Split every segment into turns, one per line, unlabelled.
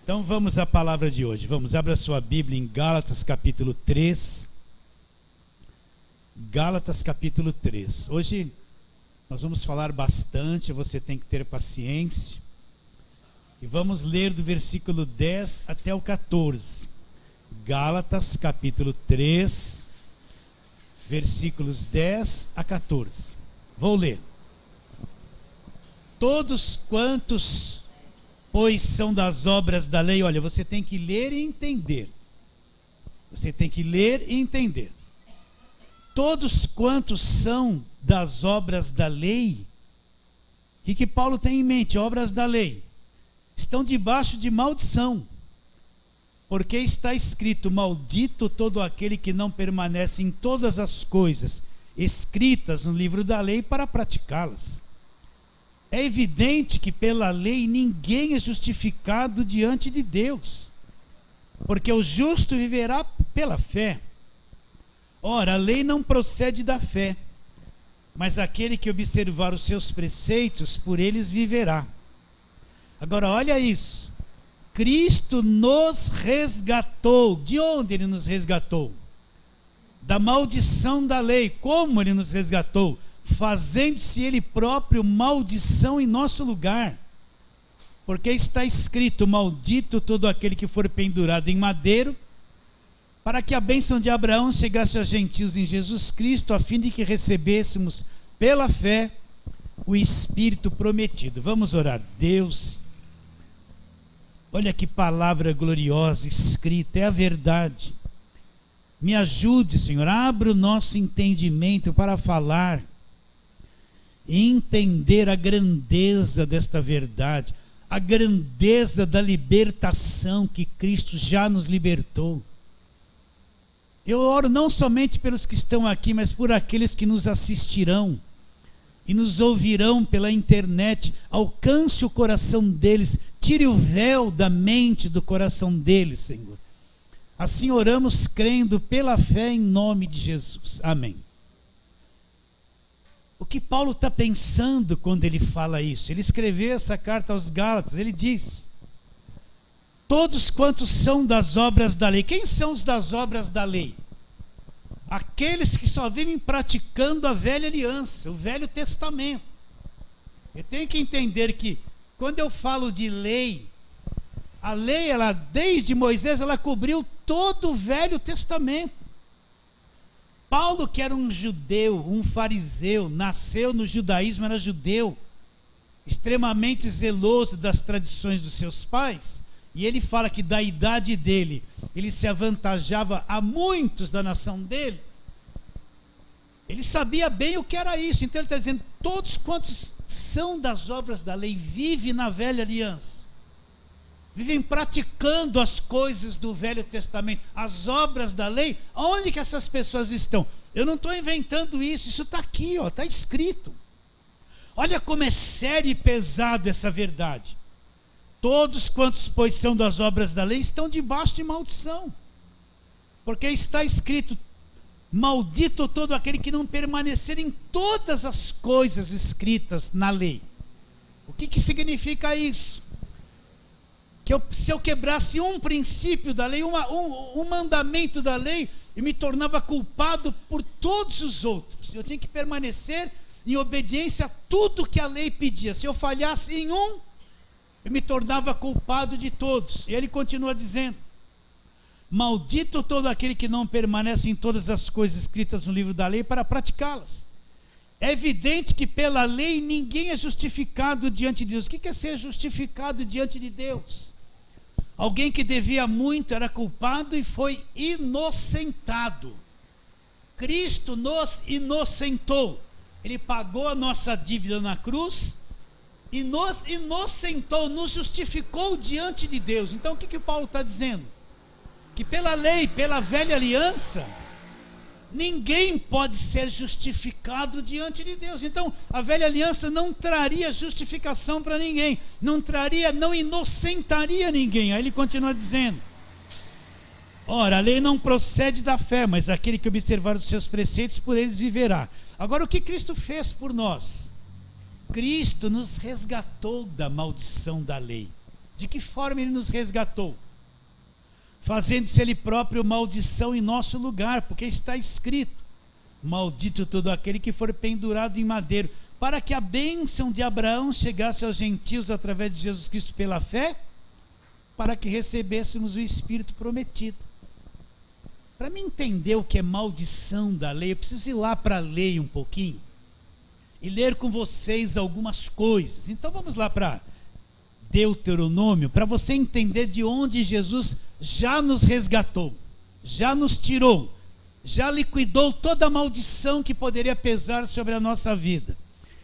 Então vamos à palavra de hoje. Vamos, abra sua Bíblia em Gálatas capítulo 3. Gálatas capítulo 3. Hoje nós vamos falar bastante, você tem que ter paciência. E vamos ler do versículo 10 até o 14. Gálatas capítulo 3, versículos 10 a 14. Vou ler. Todos quantos, pois, são das obras da lei. Olha, você tem que ler e entender. Você tem que ler e entender. Todos quantos são das obras da lei, o que Paulo tem em mente? Obras da lei. Estão debaixo de maldição. Porque está escrito: maldito todo aquele que não permanece em todas as coisas escritas no livro da lei para praticá-las. É evidente que pela lei ninguém é justificado diante de Deus, porque o justo viverá pela fé. Ora, a lei não procede da fé, mas aquele que observar os seus preceitos, por eles viverá. Agora, olha isso. Cristo nos resgatou. De onde ele nos resgatou? Da maldição da lei. Como ele nos resgatou? Fazendo-se ele próprio maldição em nosso lugar. Porque está escrito: maldito todo aquele que for pendurado em madeiro, para que a bênção de Abraão chegasse aos gentios em Jesus Cristo, a fim de que recebêssemos pela fé o Espírito prometido. Vamos orar. Deus, olha que palavra gloriosa escrita, é a verdade. Me ajude, Senhor, abra o nosso entendimento para falar e entender a grandeza desta verdade, a grandeza da libertação que Cristo já nos libertou. Eu oro não somente pelos que estão aqui, mas por aqueles que nos assistirão e nos ouvirão pela internet. Alcance o coração deles, tire o véu da mente do coração deles, Senhor. Assim oramos crendo pela fé em nome de Jesus. Amém. O que Paulo está pensando quando ele fala isso? Ele escreveu essa carta aos Gálatas, ele diz: todos quantos são das obras da lei. Quem são os das obras da lei? Aqueles que só vivem praticando a velha aliança, o Velho Testamento. Eu tenho que entender que quando eu falo de lei, a lei, ela, desde Moisés, ela cobriu todo o Velho Testamento. Paulo, que era um judeu, um fariseu, nasceu no judaísmo, era judeu, extremamente zeloso das tradições dos seus pais, e ele fala que da idade dele, ele se avantajava a muitos da nação dele. Ele sabia bem o que era isso, então ele está dizendo: todos quantos são das obras da lei, vivem na velha aliança, vivem praticando as coisas do Velho Testamento, as obras da lei. Onde que essas pessoas estão? Eu não estou inventando isso, isso está aqui, está escrito. Olha como é sério e pesado essa verdade. Todos quantos, pois, são das obras da lei, estão debaixo de maldição. Porque está escrito: maldito todo aquele que não permanecer em todas as coisas escritas na lei. O que significa isso? Que se eu quebrasse um princípio da lei, um mandamento da lei, eu me tornava culpado por todos os outros. Eu tinha que permanecer em obediência a tudo que a lei pedia. Se eu falhasse em um, eu me tornava culpado de todos. E ele continua dizendo: maldito todo aquele que não permanece em todas as coisas escritas no livro da lei para praticá-las. É evidente que pela lei ninguém é justificado diante de Deus. O que é ser justificado diante de Deus? Alguém que devia muito era culpado e foi inocentado. Cristo nos inocentou. Ele pagou a nossa dívida na cruz e nos inocentou, nos justificou diante de Deus. Então o que Paulo está dizendo? Que pela lei, pela velha aliança, ninguém pode ser justificado diante de Deus. Então a velha aliança não traria justificação para ninguém, não inocentaria ninguém. Aí ele continua dizendo: ora, a lei não procede da fé, mas aquele que observar os seus preceitos, por eles viverá. Agora, o que Cristo fez por nós? Cristo nos resgatou da maldição da lei. De que forma ele nos resgatou? Fazendo-se ele próprio maldição em nosso lugar, porque está escrito: maldito todo aquele que for pendurado em madeiro, para que a bênção de Abraão chegasse aos gentios através de Jesus Cristo pela fé, para que recebêssemos o Espírito prometido. Para mim entender o que é maldição da lei, eu preciso ir lá para a lei um pouquinho e ler com vocês algumas coisas. Então vamos lá para Deuteronômio, para você entender de onde Jesus já nos resgatou, já nos tirou, já liquidou toda a maldição que poderia pesar sobre a nossa vida.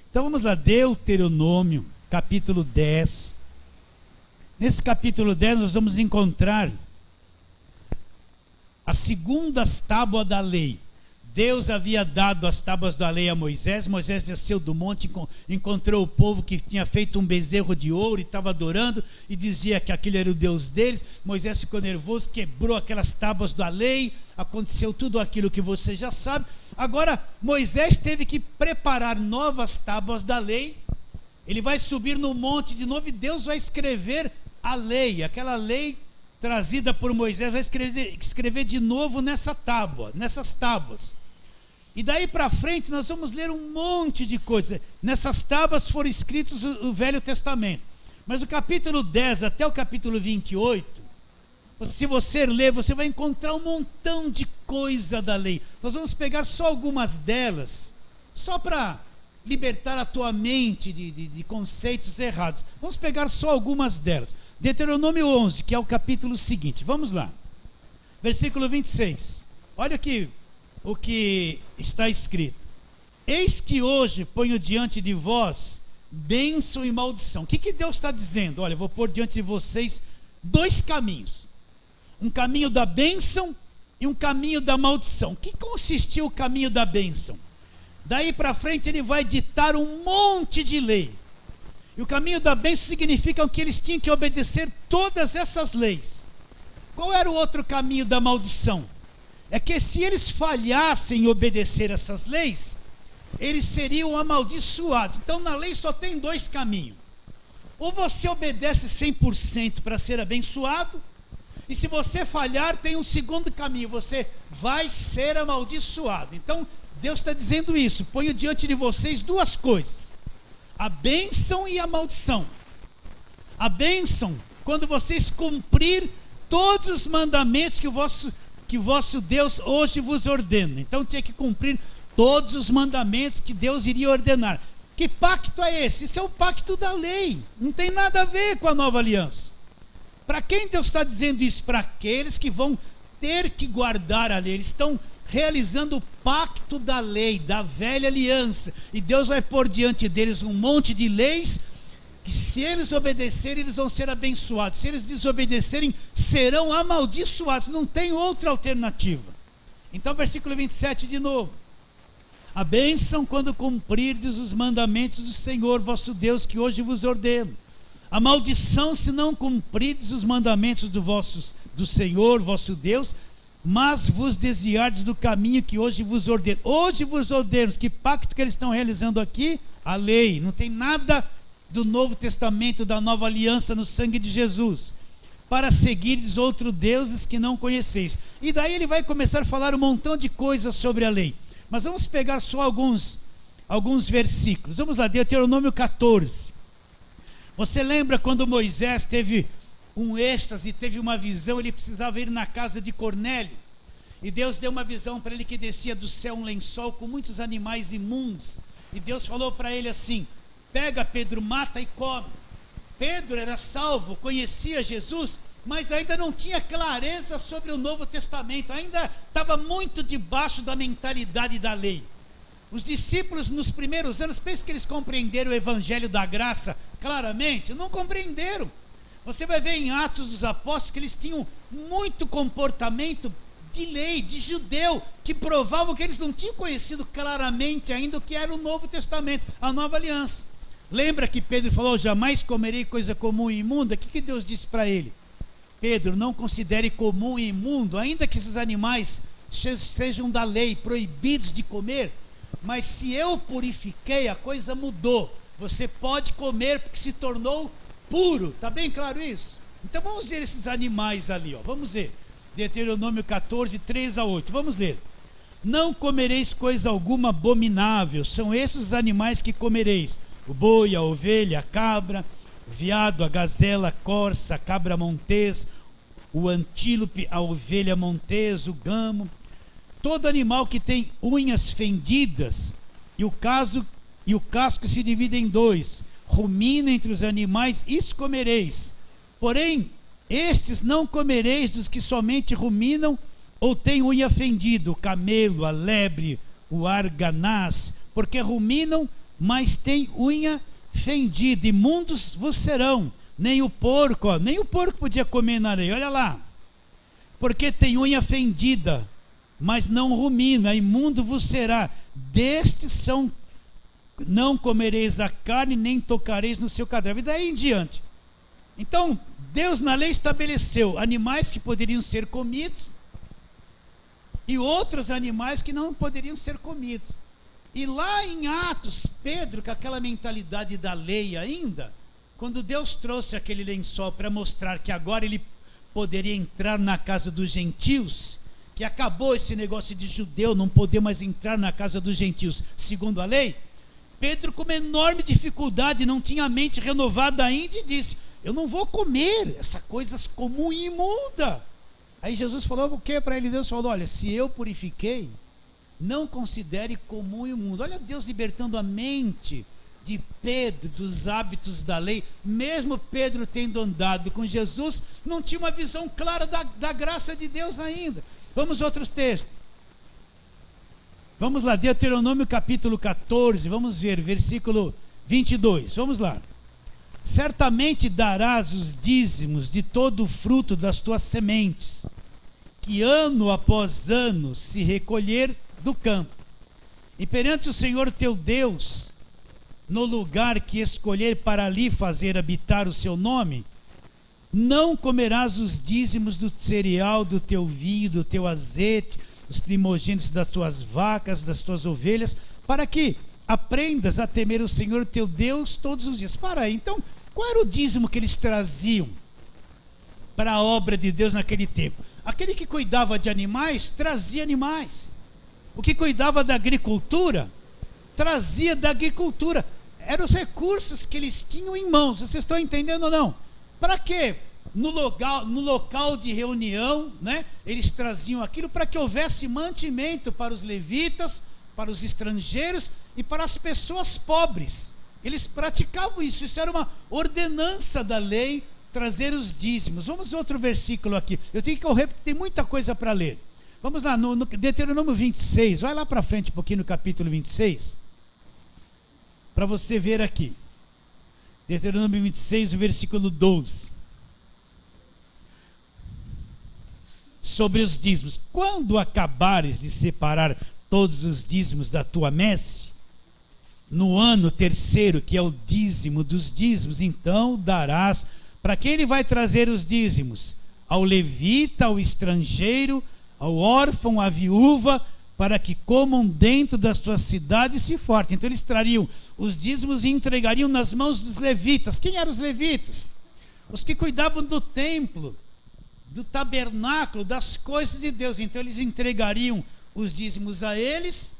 Então vamos lá, Deuteronômio, capítulo 10. Nesse capítulo 10 nós vamos encontrar as segundas tábuas da lei. Deus havia dado as tábuas da lei a Moisés. Moisés desceu do monte, encontrou o povo que tinha feito um bezerro de ouro e estava adorando, e dizia que aquele era o Deus deles. Moisés ficou nervoso, quebrou aquelas tábuas da lei, aconteceu tudo aquilo que você já sabe. Agora Moisés teve que preparar novas tábuas da lei. Ele vai subir no monte de novo e Deus vai escrever a lei, aquela lei trazida por Moisés, vai escrever de novo nessas tábuas. E daí para frente nós vamos ler um monte de coisas. Nessas tábuas foram escritos o Velho Testamento. Mas do capítulo 10 até o capítulo 28, se você ler, você vai encontrar um montão de coisa da lei. Nós vamos pegar só algumas delas, só para libertar a tua mente de conceitos errados. Vamos pegar só algumas delas. Deuteronômio 11, que é o capítulo seguinte. Vamos lá. Versículo 26. Olha o que está escrito: eis que hoje ponho diante de vós bênção e maldição. O que Deus está dizendo? Olha, eu vou pôr diante de vocês dois caminhos: um caminho da bênção e um caminho da maldição. O que consistiu o caminho da bênção? Daí para frente ele vai ditar um monte de lei. E o caminho da bênção significa que eles tinham que obedecer todas essas leis. Qual era o outro caminho da maldição? É que se eles falhassem em obedecer essas leis, eles seriam amaldiçoados. Então na lei só tem dois caminhos: ou você obedece 100% para ser abençoado, e se você falhar tem um segundo caminho: você vai ser amaldiçoado. Então Deus está dizendo isso: ponho diante de vocês duas coisas, a bênção e a maldição. A bênção, quando vocês cumprir todos os mandamentos que o vosso Deus hoje vos ordena. Então tinha que cumprir todos os mandamentos que Deus iria ordenar. Que pacto é esse? Isso é o pacto da lei, não tem nada a ver com a nova aliança. Para quem Deus está dizendo isso? Para aqueles que vão ter que guardar a lei. Eles estão realizando o pacto da lei, da velha aliança, e Deus vai pôr diante deles um monte de leis, que se eles obedecerem, eles vão ser abençoados. Se eles desobedecerem, serão amaldiçoados. Não tem outra alternativa. Então versículo 27 de novo: a bênção quando cumprirdes os mandamentos do Senhor vosso Deus, que hoje vos ordeno. A maldição se não cumprirdes os mandamentos do Senhor vosso Deus, mas vos desviardes do caminho que hoje vos ordeno. Hoje vos ordeno. Que pacto que eles estão realizando aqui? A lei. Não tem nada do Novo Testamento, da nova aliança no sangue de Jesus. Para seguirdes outros deuses que não conheceis. E daí ele vai começar a falar um montão de coisas sobre a lei. Mas vamos pegar só alguns versículos. Vamos lá, Deuteronômio 14. Você lembra quando Moisés teve um êxtase, teve uma visão, ele precisava ir na casa de Cornélio, e Deus deu uma visão para ele que descia do céu um lençol com muitos animais imundos, e Deus falou para ele assim: pega Pedro, mata e come. Pedro era salvo, conhecia Jesus, mas ainda não tinha clareza sobre o Novo Testamento, ainda estava muito debaixo da mentalidade da lei. Os discípulos nos primeiros anos, pensa que eles compreenderam o evangelho da graça claramente? Não compreenderam. Você vai ver em Atos dos Apóstolos que eles tinham muito comportamento de lei, de judeu, que provavam que eles não tinham conhecido claramente ainda o que era o Novo Testamento, a nova aliança. Lembra que Pedro falou: jamais comerei coisa comum e imunda? O que Deus disse para ele? Pedro, não considere comum e imundo, ainda que esses animais sejam da lei, proibidos de comer, mas se eu purifiquei, a coisa mudou. Você pode comer porque se tornou puro. Está bem claro isso? Então vamos ver esses animais ali, ó. Vamos ver. Deuteronômio 14, 3 a 8. Vamos ler. Não comereis coisa alguma abominável. São esses os animais que comereis: o boi, a ovelha, a cabra, o veado, a gazela, a corça, a cabra montês, o antílope, a ovelha montês, o gamo. Todo animal que tem unhas fendidas e o casco se divide em dois, rumina entre os animais, isso comereis. Porém, estes não comereis dos que somente ruminam ou têm unha fendida: o camelo, a lebre, o arganaz, porque ruminam, mas têm unha fendida. Imundos vos serão. Nem o porco, ó, nem o porco podia comer na areia, olha lá. Porque tem unha fendida, mas não rumina, imundo vos será. Destes não comereis a carne, nem tocareis no seu cadáver. E daí em diante. Então, Deus na lei estabeleceu animais que poderiam ser comidos e outros animais que não poderiam ser comidos. E lá em Atos, Pedro, com aquela mentalidade da lei ainda, quando Deus trouxe aquele lençol para mostrar que agora ele poderia entrar na casa dos gentios, que acabou esse negócio de judeu não poder mais entrar na casa dos gentios segundo a lei, Pedro, com uma enorme dificuldade, não tinha a mente renovada ainda, e disse: eu não vou comer essa coisa comum e imunda. Aí Jesus falou o que para ele? Deus falou: olha, se eu purifiquei, não considere comum e imundo. Olha Deus libertando a mente de Pedro dos hábitos da lei. Mesmo Pedro tendo andado com Jesus, não tinha uma visão clara da graça de Deus ainda. Vamos a outros textos. Vamos lá, Deuteronômio capítulo 14, vamos ver, versículo 22, vamos lá. Certamente darás os dízimos de todo o fruto das tuas sementes, que ano após ano se recolher do campo. E perante o Senhor teu Deus, no lugar que escolher para ali fazer habitar o seu nome, não comerás os dízimos do cereal, do teu vinho, do teu azeite, os primogênitos das tuas vacas, das tuas ovelhas, para que aprendas a temer o Senhor teu Deus todos os dias. Para aí, então, qual era o dízimo que eles traziam para a obra de Deus naquele tempo? Aquele que cuidava de animais, trazia animais. O que cuidava da agricultura, trazia da agricultura. Eram os recursos que eles tinham em mãos. Vocês estão entendendo ou não? Para quê? No local de reunião, né, eles traziam aquilo para que houvesse mantimento para os levitas, para os estrangeiros e para as pessoas pobres. Eles praticavam isso. Isso era uma ordenança da lei, trazer os dízimos. Vamos a outro versículo aqui. Eu tenho que correr porque tem muita coisa para ler. Vamos lá, no Deuteronômio 26. Vai lá para frente um pouquinho no capítulo 26. Para você ver aqui. Deuteronômio 26, o versículo 12. Sobre os dízimos: quando acabares de separar todos os dízimos da tua messe, no ano terceiro, que é o dízimo dos dízimos, então darás. Para quem ele vai trazer os dízimos? Ao levita, ao estrangeiro, ao órfão, à viúva, para que comam dentro das tuas cidades e se fortem. Então eles trariam os dízimos e entregariam nas mãos dos levitas. Quem eram os levitas? Os que cuidavam do templo, do tabernáculo, das coisas de Deus. Então eles entregariam os dízimos a eles,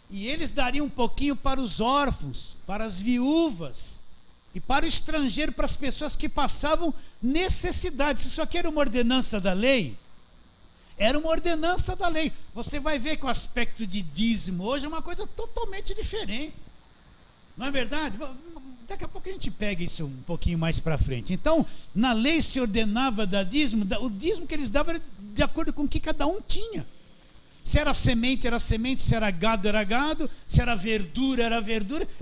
e eles dariam um pouquinho para os órfãos, para as viúvas e para o estrangeiro, para as pessoas que passavam necessidades. Isso aqui era uma ordenança da lei. Era uma ordenança da lei. Você vai ver que o aspecto de dízimo hoje é uma coisa totalmente diferente. Não é verdade? Daqui a pouco a gente pega isso um pouquinho mais para frente. Então, na lei se ordenava da dízimo, o dízimo que eles davam era de acordo com o que cada um tinha. Se era semente, era semente, se era gado, se era verdura,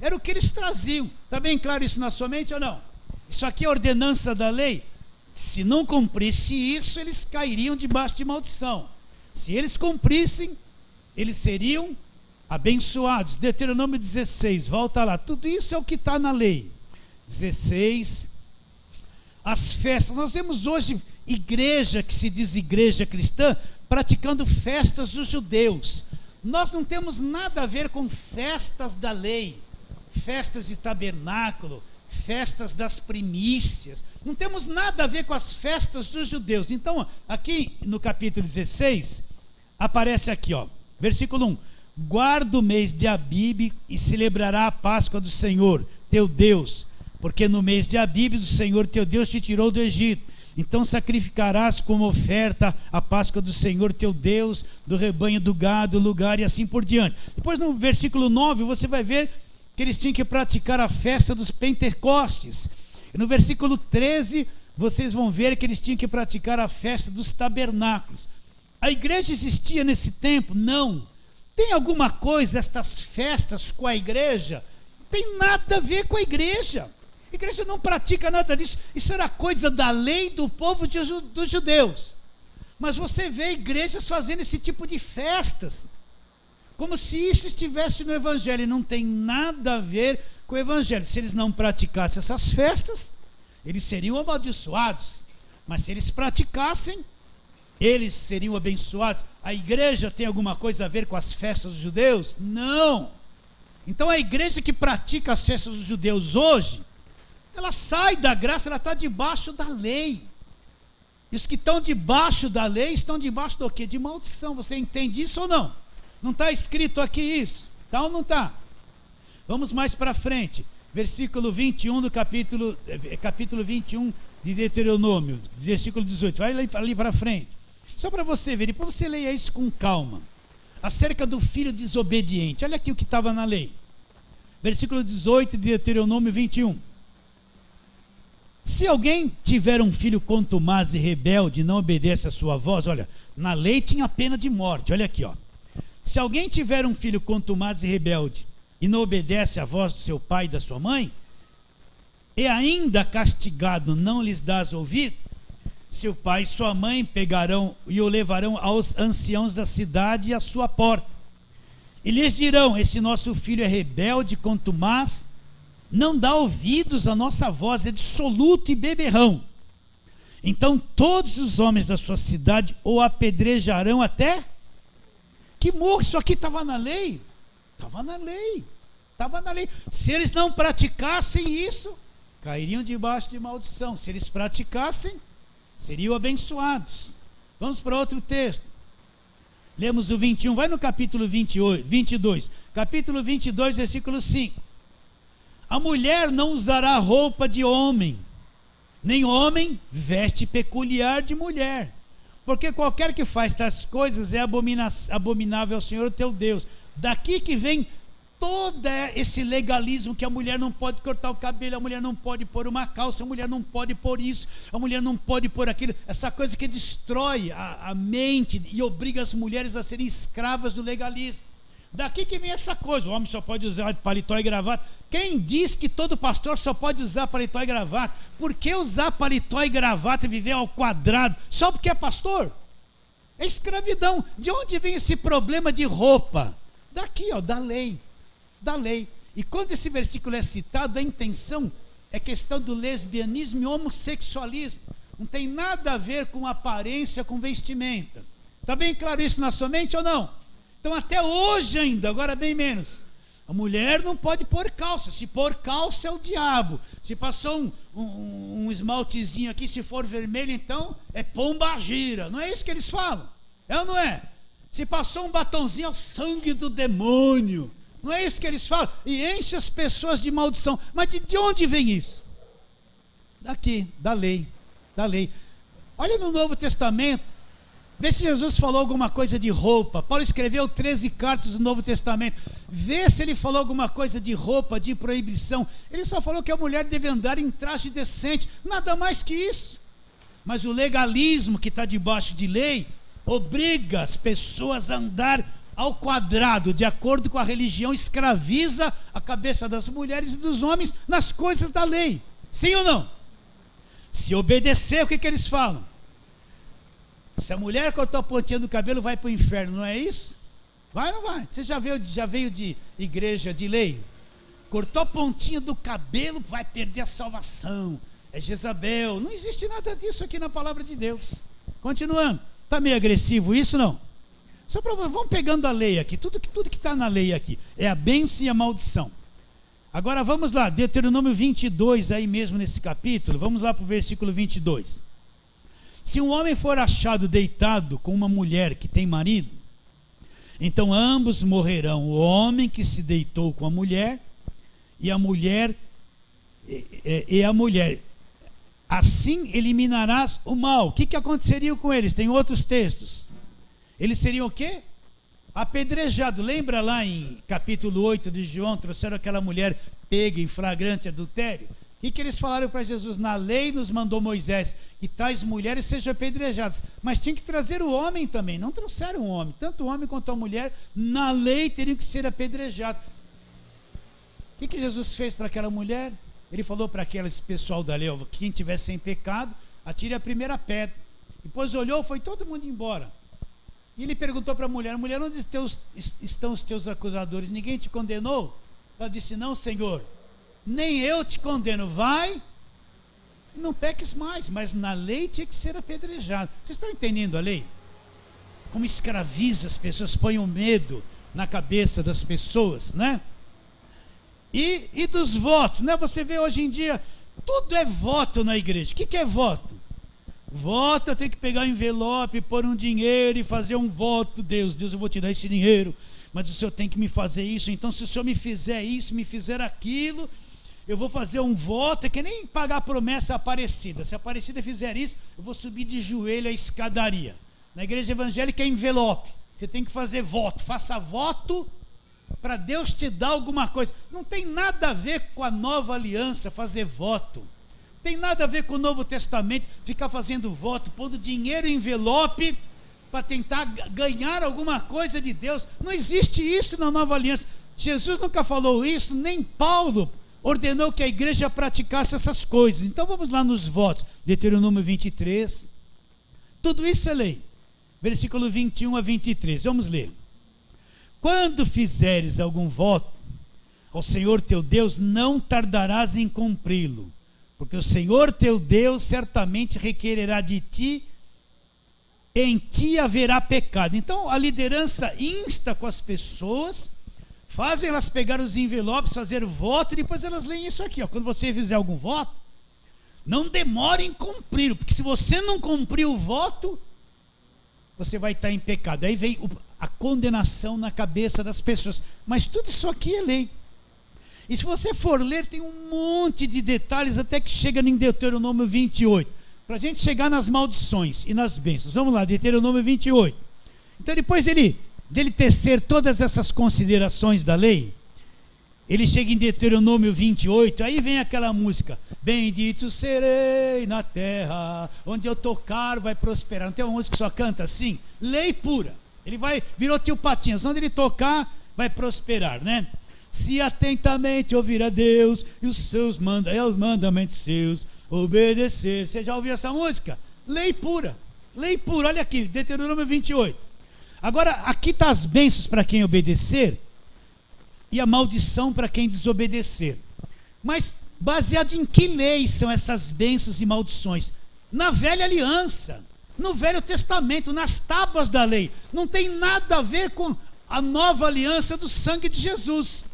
era o que eles traziam. Está bem claro isso na sua mente ou não? Isso aqui é ordenança da lei. Se não cumprisse isso, eles cairiam debaixo de maldição. Se eles cumprissem, eles seriam abençoados. Deuteronômio 16, volta lá. Tudo isso é o que está na lei. 16. As festas. Nós vemos hoje igreja, que se diz igreja cristã, praticando festas dos judeus. Nós não temos nada a ver com festas da lei. Festas de tabernáculo, festas das primícias. Não temos nada a ver com as festas dos judeus. Então, aqui no capítulo 16, aparece aqui, ó, versículo 1. Guarda o mês de Abibe e celebrará a Páscoa do Senhor, teu Deus, porque no mês de Abibe o Senhor teu Deus te tirou do Egito. Então sacrificarás como oferta a Páscoa do Senhor teu Deus, do rebanho do gado, lugar e assim por diante. Depois no versículo 9 você vai ver que eles tinham que praticar a festa dos Pentecostes. E no versículo 13 vocês vão ver que eles tinham que praticar a festa dos tabernáculos. A igreja existia nesse tempo? Não. Tem alguma coisa estas festas com a igreja? Tem nada a ver com a igreja. A igreja não pratica nada disso. Isso era coisa da lei do povo dos judeus. Mas você vê igrejas fazendo esse tipo de festas, como se isso estivesse no evangelho. E não tem nada a ver com o evangelho. Se eles não praticassem essas festas, eles seriam amaldiçoados. Mas se eles praticassem, eles seriam abençoados. A igreja tem alguma coisa a ver com as festas dos judeus? Não. Então a igreja que pratica as festas dos judeus hoje, ela sai da graça, ela está debaixo da lei. E os que estão debaixo da lei estão debaixo do quê? De maldição. Você entende isso ou não? Não está escrito aqui isso? Tá ou não está? Vamos mais para frente. Versículo 21 do capítulo 21 de Deuteronômio, versículo 18. Vai ali para frente. Só para você ver, depois você leia isso com calma. Acerca do filho desobediente. Olha aqui o que estava na lei. Versículo 18 de Deuteronômio 21. Se alguém tiver um filho contumaz e rebelde e não obedece a sua voz, olha, na lei tinha pena de morte, olha aqui, ó. Se alguém tiver um filho contumaz e rebelde e não obedece à voz do seu pai e da sua mãe, e ainda castigado não lhes dás ouvido, seu pai e sua mãe pegarão e o levarão aos anciãos da cidade e à sua porta. E lhes dirão: esse nosso filho é rebelde, contumaz, não dá ouvidos à nossa voz, é dissoluto e beberrão. Então todos os homens da sua cidade o apedrejarão até que morra. Isso aqui estava na lei. Estava na lei. Estava na lei. Se eles não praticassem isso, cairiam debaixo de maldição. Se eles praticassem, seriam abençoados. Vamos para outro texto. Lemos o 21, vai no capítulo 22. Capítulo 22, versículo 5. A mulher não usará roupa de homem, nem homem veste peculiar de mulher, porque qualquer que faz tais coisas é abominável ao Senhor teu Deus. Daqui que vem todo esse legalismo, que a mulher não pode cortar o cabelo, a mulher não pode pôr uma calça, a mulher não pode pôr isso, a mulher não pode pôr aquilo. Essa coisa que destrói a mente e obriga as mulheres a serem escravas do legalismo. Daqui que vem essa coisa: o homem só pode usar paletó e gravata. Quem diz que todo pastor só pode usar paletó e gravata? Por que usar paletó e gravata e viver ao quadrado? Só porque é pastor? É escravidão. De onde vem esse problema de roupa? Daqui, ó, da lei. Da lei. E quando esse versículo é citado, a intenção é questão do lesbianismo e homossexualismo. Não tem nada a ver com aparência, com vestimenta. Está bem claro isso na sua mente ou não? Então até hoje ainda, agora bem menos. A mulher não pode pôr calça. Se pôr calça é o diabo. Se passou um esmaltezinho aqui, se for vermelho, então é pombagira. Não é isso que eles falam? É ou não é? Se passou um batonzinho, é o sangue do demônio. Não é isso que eles falam? E enche as pessoas de maldição. Mas de onde vem isso? Daqui, da lei. Da lei. Olha no Novo Testamento. Vê se Jesus falou alguma coisa de roupa. Paulo escreveu 13 cartas do Novo Testamento. Vê se ele falou alguma coisa de roupa, de proibição. Ele só falou que a mulher deve andar em traje decente. Nada mais que isso. Mas o legalismo que está debaixo de lei obriga as pessoas a andar ao quadrado, de acordo com a religião, escraviza a cabeça das mulheres e dos homens nas coisas da lei. Sim ou não? Se obedecer, o que eles falam? Se a mulher cortou a pontinha do cabelo, vai para o inferno, não é isso? Vai ou não vai? Você já veio de igreja de lei? Cortou a pontinha do cabelo, vai perder a salvação. É Jezabel. Não existe nada disso aqui na palavra de Deus. Continuando. Está meio agressivo isso, não? Vamos pegando a lei aqui. Tudo que está na lei aqui é a bênção e a maldição. Agora vamos lá, Deuteronômio 22, aí mesmo nesse capítulo, vamos lá para o versículo 22. Se um homem for achado deitado com uma mulher que tem marido, então ambos morrerão, o homem que se deitou com a mulher e a mulher. Assim eliminarás o mal. O que aconteceria com eles? Tem outros textos. Eles seriam o quê? Apedrejados. Lembra lá em capítulo 8 de João, trouxeram aquela mulher pega em flagrante adultério? O que eles falaram para Jesus? Na lei nos mandou Moisés que tais mulheres sejam apedrejadas. Mas tinha que trazer o homem também. Não trouxeram o homem. Tanto o homem quanto a mulher, na lei, teriam que ser apedrejados. O que Jesus fez para aquela mulher? Ele falou para aquele pessoal da lei: quem tiver sem pecado, atire a primeira pedra. Depois olhou, foi todo mundo embora. E ele perguntou para a mulher: mulher, onde estão os teus acusadores? Ninguém te condenou? Ela disse: não, Senhor, nem eu te condeno. Vai, não peques mais. Mas na lei tinha que ser apedrejado. Vocês estão entendendo a lei? Como escraviza as pessoas, põe um medo na cabeça das pessoas, né? E dos votos, né? Você vê hoje em dia, tudo é voto na igreja. O que é voto? Voto, eu tenho que pegar um envelope, pôr um dinheiro e fazer um voto. Deus, eu vou te dar esse dinheiro, mas o senhor tem que me fazer isso. Então, se o senhor me fizer isso, me fizer aquilo, eu vou fazer um voto. É que nem pagar promessa Aparecida. Se a Aparecida fizer isso, eu vou subir de joelho a escadaria. Na igreja evangélica é envelope. Você tem que fazer voto. Faça voto para Deus te dar alguma coisa. Não tem nada a ver com a nova aliança fazer voto. Não tem nada a ver com o Novo Testamento ficar fazendo voto, pondo dinheiro em envelope para tentar ganhar alguma coisa de Deus. Não existe isso na nova aliança. Jesus nunca falou isso, nem Paulo ordenou que a igreja praticasse essas coisas. Então vamos lá nos votos. Deuteronômio 23. Tudo isso é lei. Versículo 21 a 23. Vamos ler. Quando fizeres algum voto ao Senhor teu Deus, não tardarás em cumpri-lo, porque o Senhor teu Deus certamente requererá de ti, em ti haverá pecado. Então a liderança insta com as pessoas, fazem elas pegar os envelopes, fazer voto, e depois elas leem isso aqui, ó. Quando você fizer algum voto, não demore em cumprir, porque se você não cumprir o voto, você vai estar em pecado. Aí vem a condenação na cabeça das pessoas. Mas tudo isso aqui é lei. E se você for ler, tem um monte de detalhes, até que chega em Deuteronômio 28, para a gente chegar nas maldições e nas bênçãos. Vamos lá, Deuteronômio 28. Então depois dele tecer todas essas considerações da lei, ele chega em Deuteronômio 28, aí vem aquela música: bendito serei na terra, onde eu tocar vai prosperar. Não tem uma música que só canta assim? Lei pura. Ele virou tio Patinhas, onde ele tocar vai prosperar, né? Se atentamente ouvir a Deus e os seus mandamentos seus obedecer. Você já ouviu essa música? Lei pura, olha aqui, Deuteronômio 28. Agora, aqui está as bênçãos para quem obedecer e a maldição para quem desobedecer. Mas baseado em que leis são essas bênçãos e maldições? Na velha aliança, no Velho Testamento, nas tábuas da lei. Não tem nada a ver com a nova aliança do sangue de Jesus.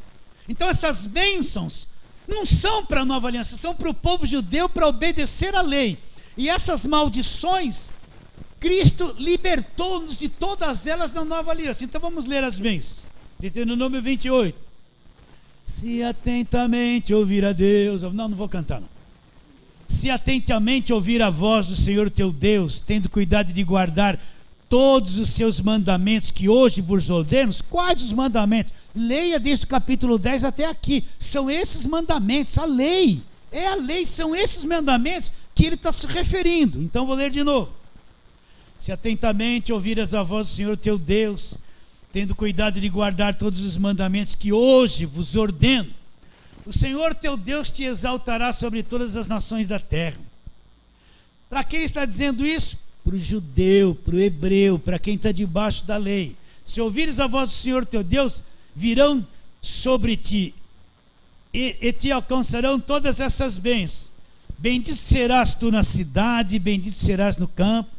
Então essas bênçãos não são para a nova aliança, são para o povo judeu, para obedecer a lei. E essas maldições, Cristo libertou-nos de todas elas na nova aliança. Então vamos ler as bênçãos. Deuteronômio 28. Se atentamente ouvir a Deus... Não vou cantar, não. Se atentamente ouvir a voz do Senhor teu Deus, tendo cuidado de guardar todos os seus mandamentos que hoje vos ordeno. Quais os mandamentos? Leia desde o capítulo 10 até aqui. São esses mandamentos, a lei. É a lei, são esses mandamentos que ele está se referindo. Então vou ler de novo. Se atentamente ouvires a voz do Senhor teu Deus, tendo cuidado de guardar todos os mandamentos que hoje vos ordeno, o Senhor teu Deus te exaltará sobre todas as nações da terra. Para quem ele está dizendo isso? Para o judeu, para o hebreu, para quem está debaixo da lei. Se ouvires a voz do Senhor teu Deus, virão sobre ti e te alcançarão todas essas bênçãos. Bendito serás tu na cidade, bendito serás no campo.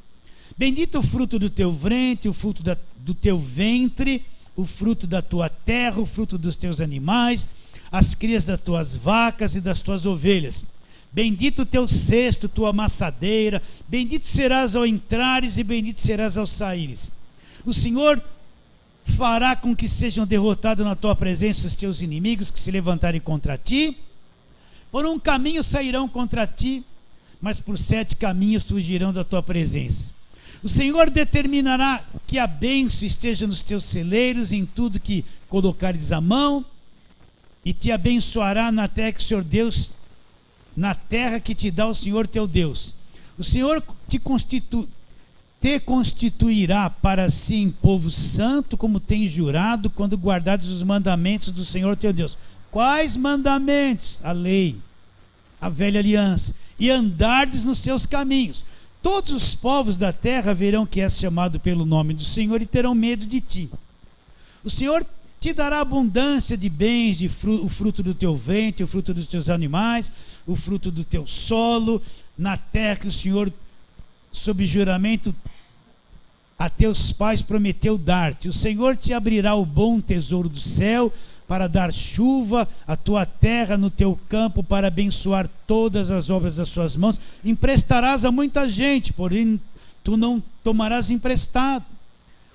Bendito o fruto do teu ventre, o fruto do teu ventre, o fruto da tua terra, o fruto dos teus animais, as crias das tuas vacas e das tuas ovelhas. Bendito o teu cesto, tua amassadeira, bendito serás ao entrares e bendito serás ao saíres. O Senhor fará com que sejam derrotados na tua presença os teus inimigos que se levantarem contra ti. Por um caminho sairão contra ti, mas por 7 caminhos fugirão da tua presença. O Senhor determinará que a bênção esteja nos teus celeiros, em tudo que colocares a mão, e te abençoará na terra que o Senhor Deus, na terra que te dá o Senhor teu Deus. O Senhor te constituirá para si em povo santo, como tem jurado, quando guardares os mandamentos do Senhor teu Deus. Quais mandamentos? A lei, a velha aliança, e andardes nos seus caminhos. Todos os povos da terra verão que és chamado pelo nome do Senhor e terão medo de ti. O Senhor te dará abundância de bens, o fruto do teu ventre, o fruto dos teus animais, o fruto do teu solo, na terra que o Senhor, sob juramento, a teus pais prometeu dar-te. O Senhor te abrirá o bom tesouro do céu, para dar chuva à tua terra no teu campo, para abençoar todas as obras das suas mãos. Emprestarás a muita gente, porém tu não tomarás emprestado.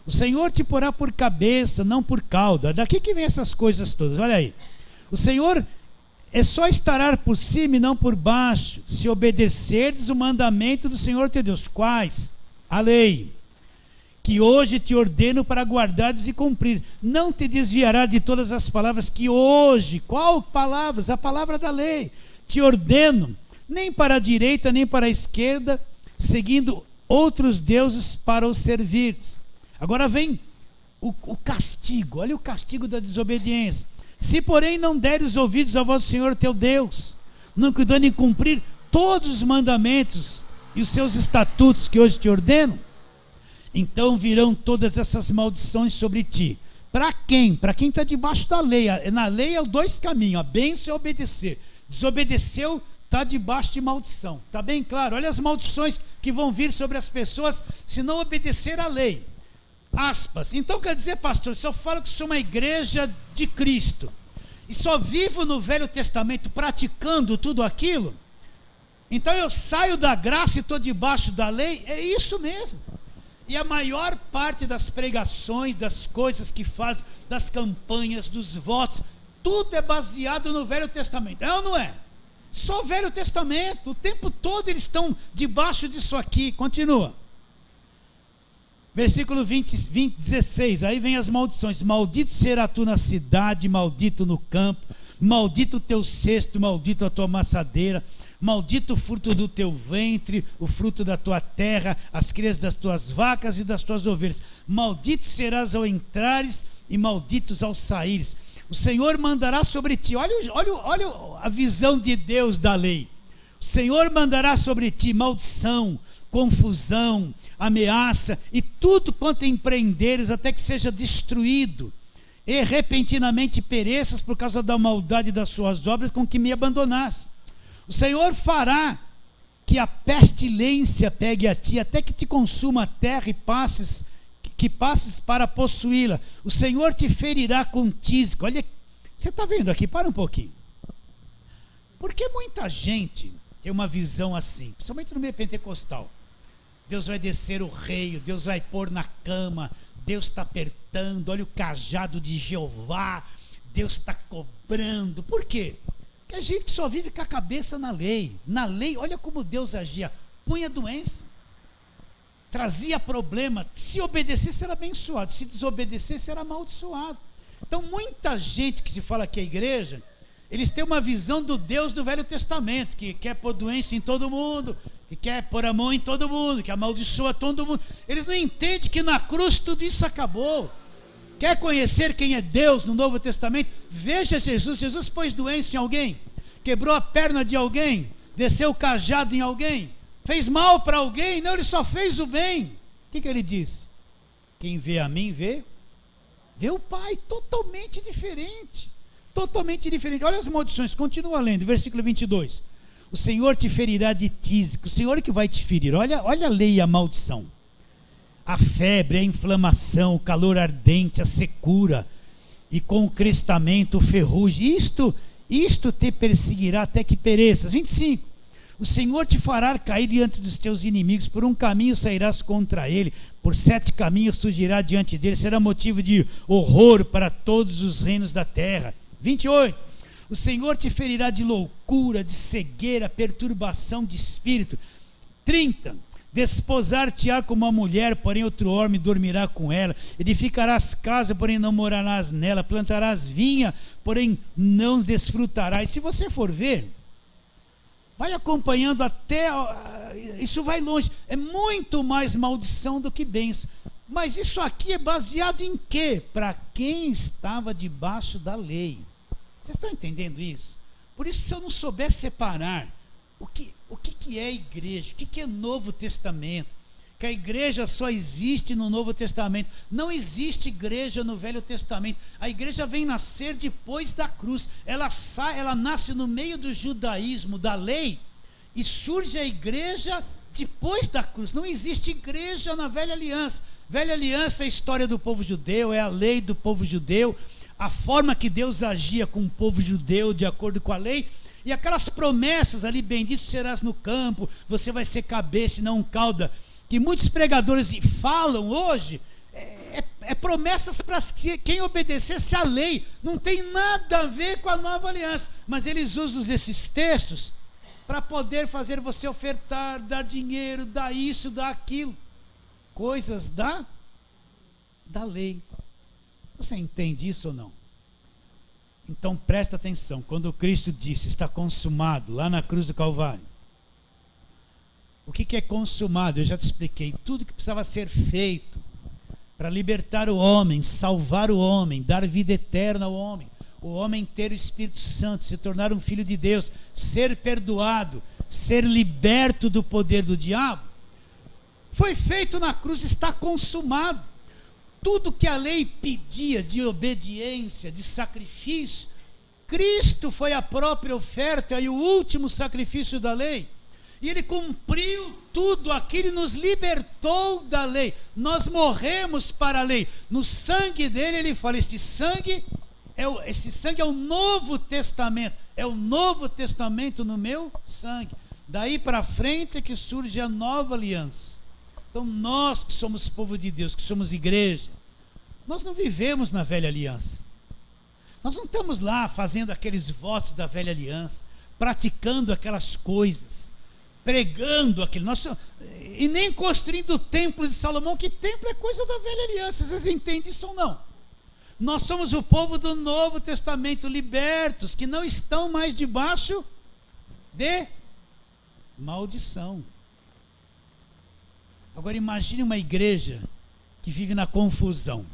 O Senhor te porá por cabeça, não por cauda. Daqui que vem essas coisas todas, olha aí. O Senhor é só estará por cima e não por baixo, se obedecerdes o mandamento do Senhor teu Deus. Quais? A lei, que hoje te ordeno para guardares e cumprir. Não te desviará de todas as palavras que hoje, qual palavras? A palavra da lei. Te ordeno, nem para a direita, nem para a esquerda, seguindo outros deuses para os servires. Agora vem o castigo, olha o castigo da desobediência. Se porém não deres ouvidos à voz do Senhor teu Deus, não cuidando em cumprir todos os mandamentos e os seus estatutos que hoje te ordeno, então virão todas essas maldições sobre ti. Para quem? Para quem está debaixo da lei. Na lei é 2 caminhos, a bênção é obedecer. Desobedeceu, está debaixo de maldição. Está bem claro? Olha as maldições que vão vir sobre as pessoas se não obedecer à lei. Aspas. Então quer dizer, pastor, se eu falo que sou uma igreja de Cristo e só vivo no Velho Testamento praticando tudo aquilo, então eu saio da graça e estou debaixo da lei? É isso mesmo. E a maior parte das pregações, das coisas que fazem, das campanhas, dos votos, tudo é baseado no Velho Testamento. É ou não é? Só o Velho Testamento, o tempo todo eles estão debaixo disso aqui. Continua. Versículo 16, aí vem as maldições. Maldito será tu na cidade, maldito no campo, maldito o teu cesto, maldito a tua amassadeira, maldito o fruto do teu ventre, o fruto da tua terra, as crias das tuas vacas e das tuas ovelhas. Maldito serás ao entrares e malditos ao saíres. O Senhor mandará sobre ti, olha a visão de Deus da lei. O Senhor mandará sobre ti maldição, confusão, ameaça e tudo quanto empreenderes, até que seja destruído e repentinamente pereças por causa da maldade das suas obras com que me abandonaste. O Senhor fará que a pestilência pegue a ti, até que te consuma a terra e passes para possuí-la. O Senhor te ferirá com tísico. Olha, você está vendo aqui? Para um pouquinho. Porque muita gente tem uma visão assim, principalmente no meio pentecostal. Deus vai descer o rei, Deus vai pôr na cama, Deus está apertando, olha o cajado de Jeová, Deus está cobrando. Por quê? Porque a gente só vive com a cabeça na lei. Na lei, olha como Deus agia, punha doença, trazia problema. Se obedecesse era abençoado, se desobedecesse era amaldiçoado. Então muita gente que se fala que é igreja, eles têm uma visão do Deus do Velho Testamento, que quer pôr doença em todo mundo, que quer pôr a mão em todo mundo, que amaldiçoa todo mundo. Eles não entendem que na cruz tudo isso acabou. Quer conhecer quem é Deus no Novo Testamento? Veja Jesus. Jesus pôs doença em alguém, quebrou a perna de alguém, desceu o cajado em alguém, fez mal para alguém? Não, ele só fez o bem. O que ele disse? Quem vê a mim, vê o Pai. Totalmente diferente. Totalmente diferente. Olha as maldições, continua lendo, versículo 22. O Senhor te ferirá de tísico. O Senhor que vai te ferir. Olha a lei e a maldição. A febre, a inflamação, o calor ardente, a secura, e com o crestamento, o ferrugem. Isto isto te perseguirá até que pereças. 25. O Senhor te fará cair diante dos teus inimigos, por um caminho sairás contra ele, por 7 caminhos surgirá diante dele, será motivo de horror para todos os reinos da terra. 28. O Senhor te ferirá de loucura, de cegueira, perturbação de espírito. 30. Desposar-te-á como uma mulher, porém outro homem dormirá com ela. Edificarás casa, porém não morarás nela. Plantarás vinha, porém não desfrutarás. Se você for ver, vai acompanhando até, isso vai longe, é muito mais maldição do que bênção. Mas isso aqui é baseado em quê? Para quem estava debaixo da lei. Vocês estão entendendo isso? Por isso, se eu não souber separar o que é igreja, o que é Novo Testamento, que a igreja só existe no Novo Testamento, não existe igreja no Velho Testamento. A igreja vem nascer depois da cruz, ela nasce no meio do judaísmo, da lei, e surge a igreja depois da cruz. Não existe igreja na Velha Aliança. Velha Aliança é a história do povo judeu, é a lei do povo judeu, a forma que Deus agia com o povo judeu de acordo com a lei, e aquelas promessas ali: bendito serás no campo, você vai ser cabeça e não cauda, que muitos pregadores falam hoje, é promessas para quem obedecesse à lei, não tem nada a ver com a nova aliança, mas eles usam esses textos para poder fazer você ofertar, dar dinheiro, dar isso, dar aquilo, coisas da lei. Você entende isso ou não? Então presta atenção, quando Cristo disse está consumado, lá na cruz do Calvário, o que é consumado? Eu já te expliquei, tudo que precisava ser feito para libertar o homem, salvar o homem, dar vida eterna ao homem, o homem ter o Espírito Santo, se tornar um filho de Deus, ser perdoado, ser liberto do poder do diabo, foi feito na cruz, está consumado. Tudo que a lei pedia de obediência, de sacrifício, Cristo foi a própria oferta e o último sacrifício da lei. E ele cumpriu tudo aquilo e nos libertou da lei. Nós morremos para a lei. No sangue dele, ele fala: esse sangue é o Novo Testamento. É o Novo Testamento no meu sangue. Daí para frente é que surge a nova aliança. Então nós que somos povo de Deus, que somos igreja, nós não vivemos na velha aliança. Nós não estamos lá fazendo aqueles votos da velha aliança, praticando aquelas coisas, pregando aquilo, e nem construindo o templo de Salomão, que templo é coisa da velha aliança. Vocês entendem isso ou não? Nós somos o povo do Novo Testamento, libertos, que não estão mais debaixo de maldição. Agora imagine uma igreja que vive na confusão.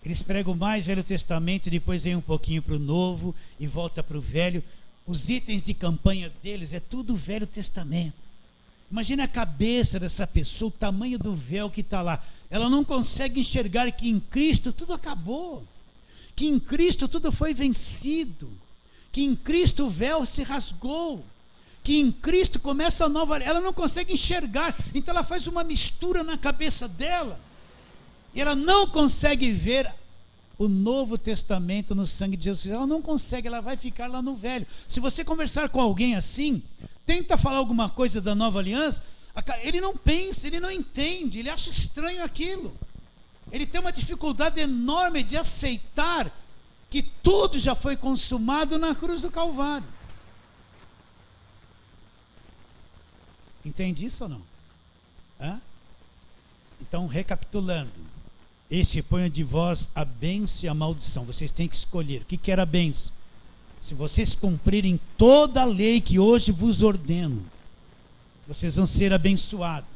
Eles pregam mais Velho Testamento, depois vem um pouquinho para o Novo e volta para o Velho. Os itens de campanha deles é tudo Velho Testamento. Imagina a cabeça dessa pessoa, o tamanho do véu que está lá. Ela não consegue enxergar que em Cristo tudo acabou, que em Cristo tudo foi vencido, que em Cristo o véu se rasgou, que em Cristo começa a nova. Ela não consegue enxergar, então ela faz uma mistura na cabeça dela, e ela não consegue ver o Novo Testamento no sangue de Jesus. Ela não consegue, ela vai ficar lá no Velho. Se você conversar com alguém assim, tenta falar alguma coisa da nova aliança, ele não pensa, ele não entende, ele acha estranho aquilo. Ele tem uma dificuldade enorme de aceitar que tudo já foi consumado na cruz do Calvário. Entende isso ou não? Então, recapitulando, este põe de vós a bênção e a maldição. Vocês têm que escolher. O que era a bênção? Se vocês cumprirem toda a lei que hoje vos ordeno, vocês vão ser abençoados.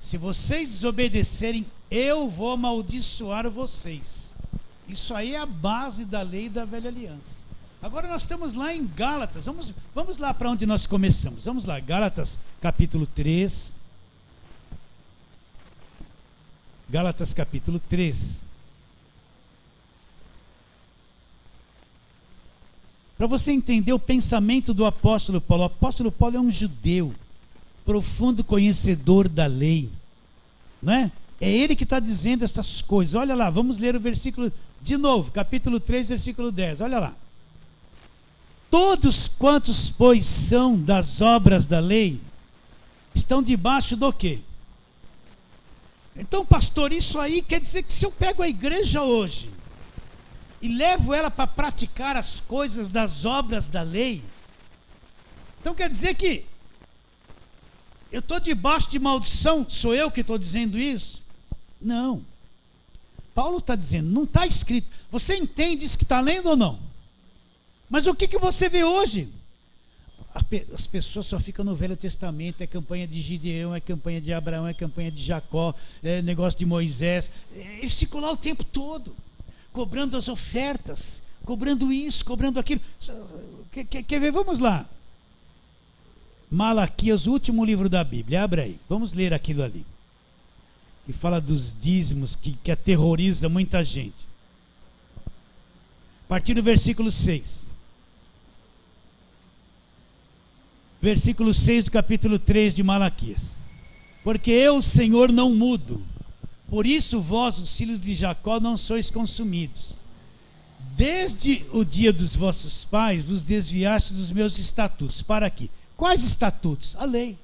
Se vocês desobedecerem, eu vou amaldiçoar vocês. Isso aí é a base da lei da velha aliança. Agora nós estamos lá em Gálatas. Vamos lá para onde nós começamos. Vamos lá, Gálatas capítulo 3. Gálatas capítulo 3. Para você entender o pensamento do apóstolo Paulo. O apóstolo Paulo é um judeu, profundo conhecedor da lei, não é? É ele que está dizendo essas coisas. Olha lá, vamos ler o versículo de novo, capítulo 3, versículo 10. Olha lá. Todos quantos, pois, são das obras da lei, estão debaixo do quê? Então, pastor, isso aí quer dizer que se eu pego a igreja hoje e levo ela para praticar as coisas das obras da lei, então quer dizer que eu estou debaixo de maldição? Sou eu que estou dizendo isso? Não. Paulo está dizendo, não está escrito. Você entende isso que está lendo ou não? Mas o que você vê hoje? As pessoas só ficam no Velho Testamento, é campanha de Gideão, é campanha de Abraão, é campanha de Jacó, é negócio de Moisés. Eles ficam lá o tempo todo, cobrando as ofertas, cobrando isso, cobrando aquilo. Quer ver? Vamos lá. Malaquias, o último livro da Bíblia, abre aí, vamos ler aquilo ali, que fala dos dízimos, que aterroriza muita gente. A partir do versículo 6. Versículo 6 do capítulo 3 de Malaquias. Porque eu, Senhor, não mudo, por isso vós, os filhos de Jacó, não sois consumidos. Desde o dia dos vossos pais, vos desviaste dos meus estatutos. Para aqui. Quais estatutos? A lei.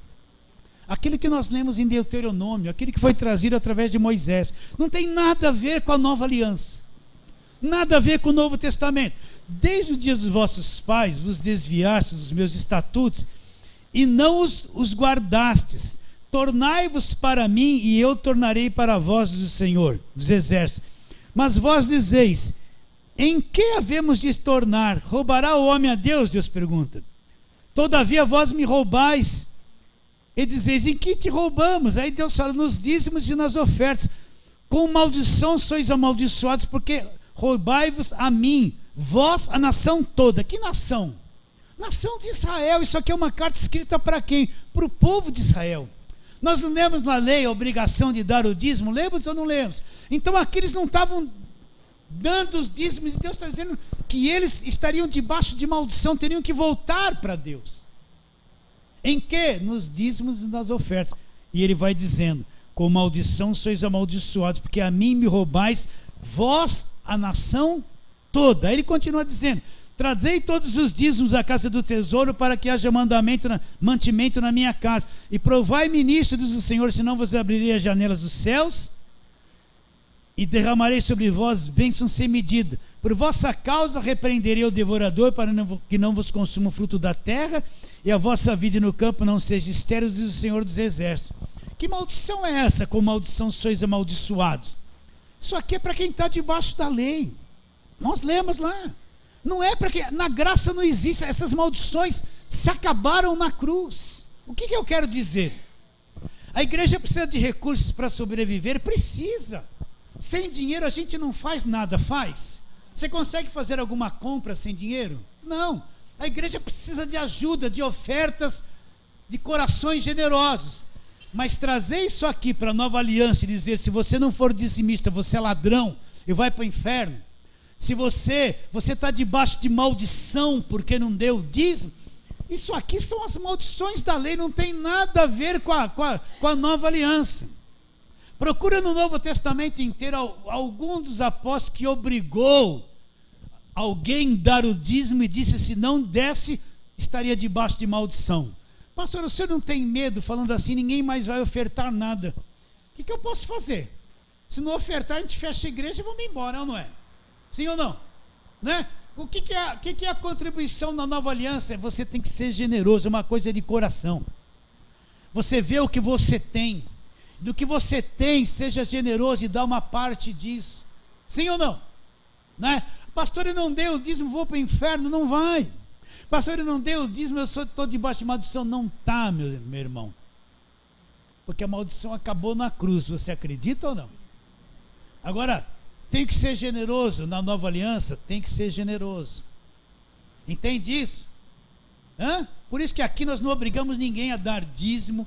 Aquilo que nós lemos em Deuteronômio, aquilo que foi trazido através de Moisés. Não tem nada a ver com a nova aliança. Nada a ver com o Novo Testamento. Desde o dia dos vossos pais, vos desviastes dos meus estatutos, e não os guardastes. Tornai-vos para mim, e eu tornarei para vós, diz o Senhor dos exércitos. Mas vós dizeis, em que havemos de tornar? Roubará o homem a Deus? Deus pergunta. Todavia vós me roubais. E dizeis, em que te roubamos? Aí Deus fala, nos dízimos e nas ofertas. Com maldição sois amaldiçoados, porque roubai-vos a mim, vós, a nação toda. Que nação? Nação de Israel. Isso aqui é uma carta escrita para quem? Para o povo de Israel. Nós não lemos na lei a obrigação de dar o dízimo? Lemos ou não lemos? Então aqui eles não estavam dando os dízimos, e Deus está dizendo que eles estariam debaixo de maldição, teriam que voltar para Deus. Em que? Nos dízimos e nas ofertas. E ele vai dizendo, com maldição sois amaldiçoados, porque a mim me roubais, vós, a nação toda. Aí ele continua dizendo, trazei todos os dízimos à casa do tesouro, para que haja mantimento na minha casa. E provai-me nisto, diz o Senhor, senão vos abrirei as janelas dos céus, e derramarei sobre vós bênçãos sem medida. Por vossa causa repreenderei o devorador, para que não vos consuma o fruto da terra, e a vossa vida no campo não seja estéril, diz o Senhor dos exércitos. Que maldição é essa? Com maldição sois amaldiçoados. Isso aqui é para quem está debaixo da lei. Nós lemos lá. Não é para quem... Na graça não existe. Essas maldições se acabaram na cruz. O que eu quero dizer? A igreja precisa de recursos para sobreviver? Precisa. Sem dinheiro a gente não faz nada, faz? Você consegue fazer alguma compra sem dinheiro? Não. A igreja precisa de ajuda, de ofertas, de corações generosos. Mas trazer isso aqui para a nova aliança e dizer, se você não for dizimista, você é ladrão e vai para o inferno. Se você está debaixo de maldição porque não deu dízimo, isso aqui são as maldições da lei, não tem nada a ver com a nova aliança. Procura no Novo Testamento inteiro algum dos apóstolos que obrigou alguém a dar o dízimo e disse, se não desse, estaria debaixo de maldição. Pastor, o senhor não tem medo, falando assim, ninguém mais vai ofertar nada. O que eu posso fazer? Se não ofertar, a gente fecha a igreja e vamos embora, ou não é? Sim ou não? Né? O que é a contribuição na nova aliança? Você tem que ser generoso, é uma coisa de coração. Você vê o que você tem. Do que você tem, seja generoso e dá uma parte disso. Sim ou não? Né? Pastor, eu não dei o dízimo, vou para o inferno. Não vai. Pastor, eu não dei o dízimo, eu estou debaixo de maldição. Não está, meu irmão. Porque a maldição acabou na cruz. Você acredita ou não? Agora, tem que ser generoso na nova aliança? Tem que ser generoso. Entende isso? Por isso que aqui nós não obrigamos ninguém a dar dízimo.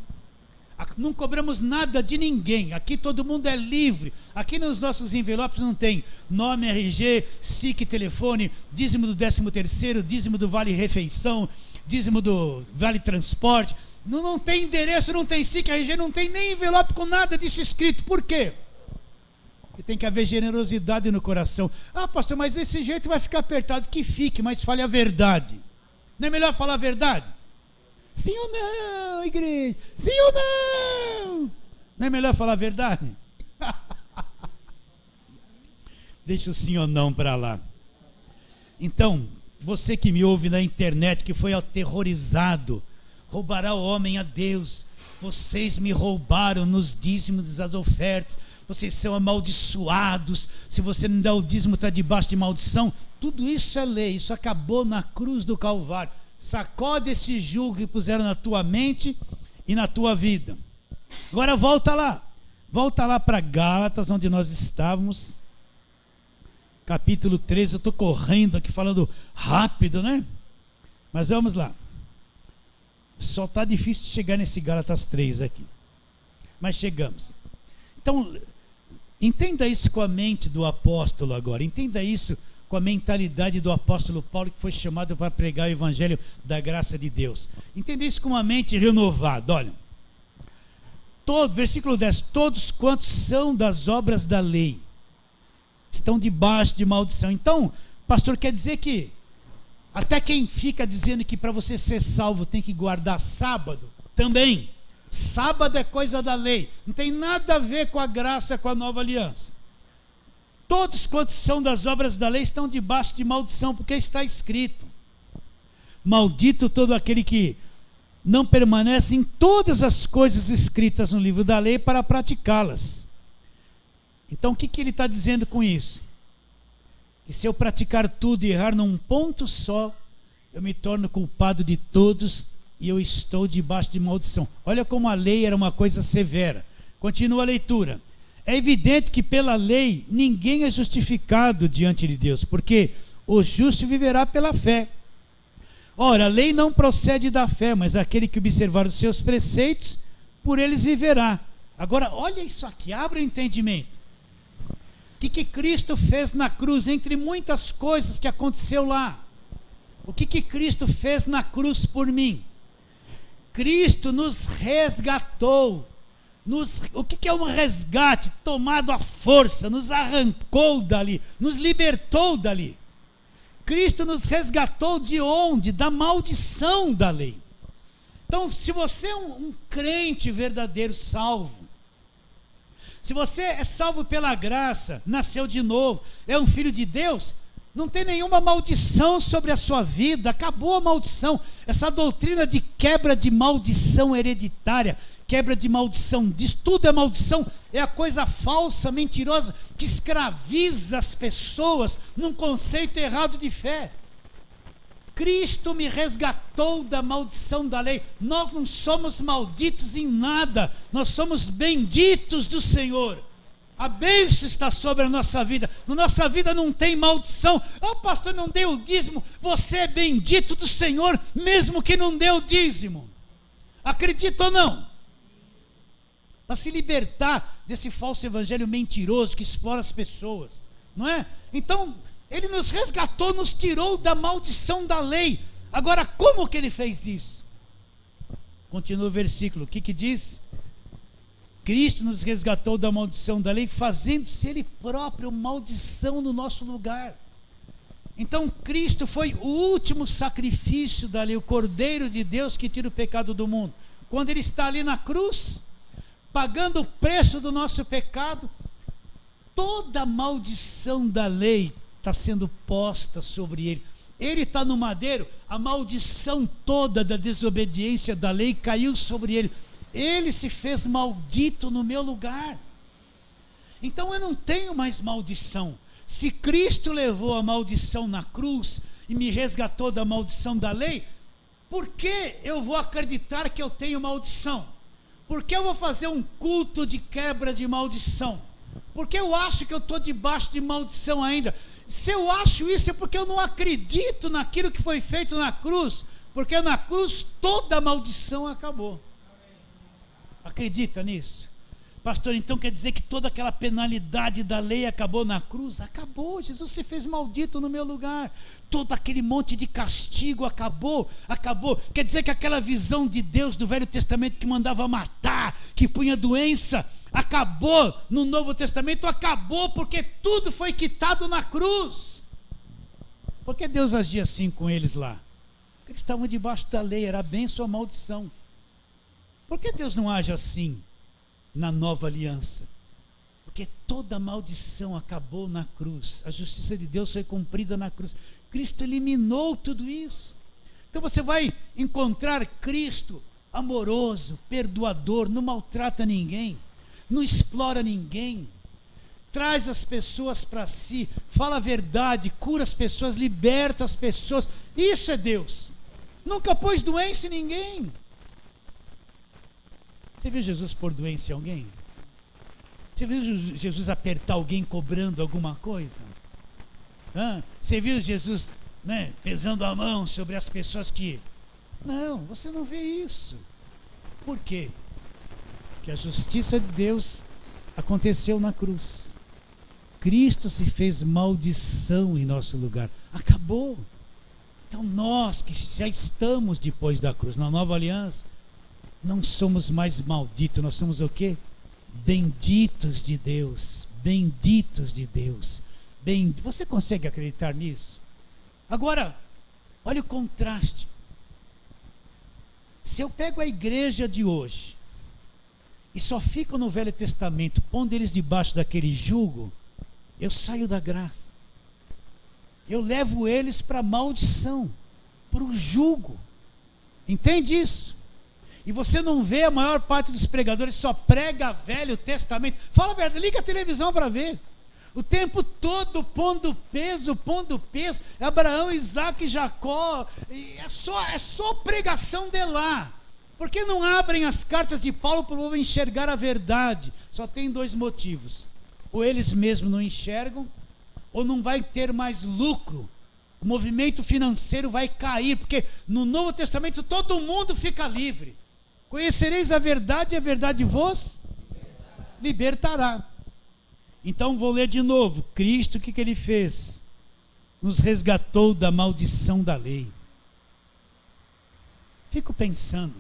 Não cobramos nada de ninguém. Aqui todo mundo é livre. Aqui nos nossos envelopes não tem nome, RG, SIC, telefone, dízimo do 13º, dízimo do Vale Refeição, dízimo do Vale Transporte. Não tem endereço, não tem SIC, RG, não tem nem envelope com nada disso escrito. Por quê? Porque tem que haver generosidade no coração. Ah, pastor, mas desse jeito vai ficar apertado. Que fique, mas fale a verdade. Não é melhor falar a verdade? Sim ou não, igreja? Sim ou não? Não é melhor falar a verdade? Deixa o sim ou não para lá. Então, você que me ouve na internet, que foi aterrorizado, roubará o homem a Deus. Vocês me roubaram nos dízimos das ofertas. Vocês são amaldiçoados. Se você não dá o dízimo, está debaixo de maldição. Tudo isso é lei. Isso acabou na cruz do Calvário. Sacode esse jugo que puseram na tua mente e na tua vida. Agora volta lá. Volta lá para Gálatas, onde nós estávamos. Capítulo 13. Eu estou correndo aqui, falando rápido, né? Mas vamos lá. Só está difícil de chegar nesse Gálatas 3 aqui. Mas chegamos. Então, entenda isso com a mente do apóstolo agora. Entenda isso com a mentalidade do apóstolo Paulo, que foi chamado para pregar o evangelho da graça de Deus. Entenda isso com uma mente renovada. Olha. Versículo 10. Todos quantos são das obras da lei estão debaixo de maldição. Então, pastor, quer dizer que até quem fica dizendo que para você ser salvo tem que guardar sábado, também. Sábado é coisa da lei. Não tem nada a ver com a graça, com a nova aliança. Todos quantos são das obras da lei estão debaixo de maldição, porque está escrito: maldito todo aquele que não permanece em todas as coisas escritas no livro da lei para praticá-las. Então o que ele está dizendo com isso? Que se eu praticar tudo e errar num ponto só, eu me torno culpado de todos e eu estou debaixo de maldição. Olha como a lei era uma coisa severa. Continua a leitura. É evidente que pela lei ninguém é justificado diante de Deus, porque o justo viverá pela fé. Ora, a lei não procede da fé, mas aquele que observar os seus preceitos, por eles viverá. Agora, olha isso aqui, abre o entendimento. O que Cristo fez na cruz, entre muitas coisas que aconteceu lá? O que Cristo fez na cruz por mim? Cristo nos resgatou. O que é um resgate? Tomado à força, nos arrancou dali, nos libertou dali. Cristo nos resgatou de onde? Da maldição da lei. Então, se você é um crente verdadeiro, salvo, se você é salvo pela graça, nasceu de novo, é um filho de Deus, não tem nenhuma maldição sobre a sua vida, acabou a maldição. Essa doutrina de quebra de maldição hereditária, quebra de maldição, diz tudo é maldição, é a coisa falsa, mentirosa, que escraviza as pessoas num conceito errado de fé. Cristo me resgatou da maldição da lei. Nós não somos malditos em nada, nós somos benditos do Senhor. A bênção está sobre a nossa vida. Na nossa vida não tem maldição. Pastor, não deu o dízimo. Você é bendito do Senhor, mesmo que não deu o dízimo. Acredita ou não? Para se libertar desse falso evangelho mentiroso que explora as pessoas, não é? Então, ele nos resgatou, nos tirou da maldição da lei. Agora, como que ele fez isso? Continua o versículo, o que diz? Cristo nos resgatou da maldição da lei, fazendo-se ele próprio maldição no nosso lugar. Então Cristo foi o último sacrifício da lei, o Cordeiro de Deus que tira o pecado do mundo. Quando ele está ali na cruz, pagando o preço do nosso pecado, toda a maldição da lei está sendo posta sobre ele. Ele está no madeiro, a maldição toda da desobediência da lei caiu sobre ele. Ele se fez maldito no meu lugar. Então eu não tenho mais maldição. Se Cristo levou a maldição na cruz e me resgatou da maldição da lei, por que eu vou acreditar que eu tenho maldição? Por que eu vou fazer um culto de quebra de maldição? Por que eu acho que eu estou debaixo de maldição ainda? Se eu acho isso é porque eu não acredito naquilo que foi feito na cruz, porque na cruz toda a maldição acabou. Acredita nisso? Pastor, então quer dizer que toda aquela penalidade da lei acabou na cruz? Acabou, Jesus se fez maldito no meu lugar. Todo aquele monte de castigo acabou. Quer dizer que aquela visão de Deus do Velho Testamento que mandava matar, que punha doença, acabou no Novo Testamento? Acabou porque tudo foi quitado na cruz. Por que Deus agia assim com eles lá? Eles estavam debaixo da lei, era a bênção ou a maldição. Por que Deus não age assim na nova aliança? Porque toda maldição acabou na cruz. A justiça de Deus foi cumprida na cruz. Cristo eliminou tudo isso. Então você vai encontrar Cristo amoroso, perdoador, não maltrata ninguém, não explora ninguém, traz as pessoas para si, fala a verdade, cura as pessoas, liberta as pessoas. Isso é Deus. Nunca pôs doença em ninguém. Você viu Jesus pôr doença em alguém? Você viu Jesus apertar alguém cobrando alguma coisa? Você viu Jesus, pesando a mão sobre as pessoas que... Não, você não vê isso. Por quê? Porque a justiça de Deus aconteceu na cruz. Cristo se fez maldição em nosso lugar. Acabou. Então nós que já estamos depois da cruz, na nova aliança, não somos mais malditos, nós somos o quê? Benditos de Deus. Benditos de Deus. Você consegue acreditar nisso? Agora, olha o contraste. Se eu pego a igreja de hoje e só fico no Velho Testamento, pondo eles debaixo daquele jugo, eu saio da graça. Eu levo eles para a maldição, para o jugo. Entende isso? E você não vê a maior parte dos pregadores só prega Velho Testamento. Fala a verdade, liga a televisão para ver. O tempo todo pondo peso. Abraão, Isaac e Jacó. É só pregação de lá. Por que não abrem as cartas de Paulo para o povo enxergar a verdade? Só tem dois motivos. Ou eles mesmos não enxergam, ou não vai ter mais lucro. O movimento financeiro vai cair, porque no Novo Testamento todo mundo fica livre. Conhecereis a verdade e a verdade vos libertará. Então vou ler de novo. Cristo, o que ele fez? Nos resgatou da maldição da lei. Fico pensando.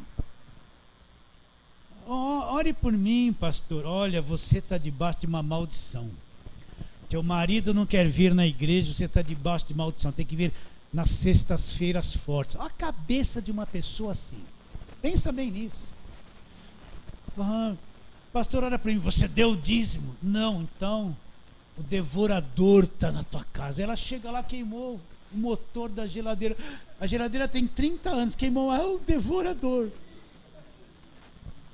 Ore por mim, pastor. Olha, você está debaixo de uma maldição. Teu marido não quer vir na igreja, você está debaixo de maldição. Tem que vir nas sextas-feiras fortes. Olha a cabeça de uma pessoa assim. Pensa bem nisso. Pastor, olha para mim, você deu o dízimo? Não, então o devorador está na tua casa. Ela chega lá, queimou o motor da geladeira. A geladeira tem 30 anos, queimou o devorador.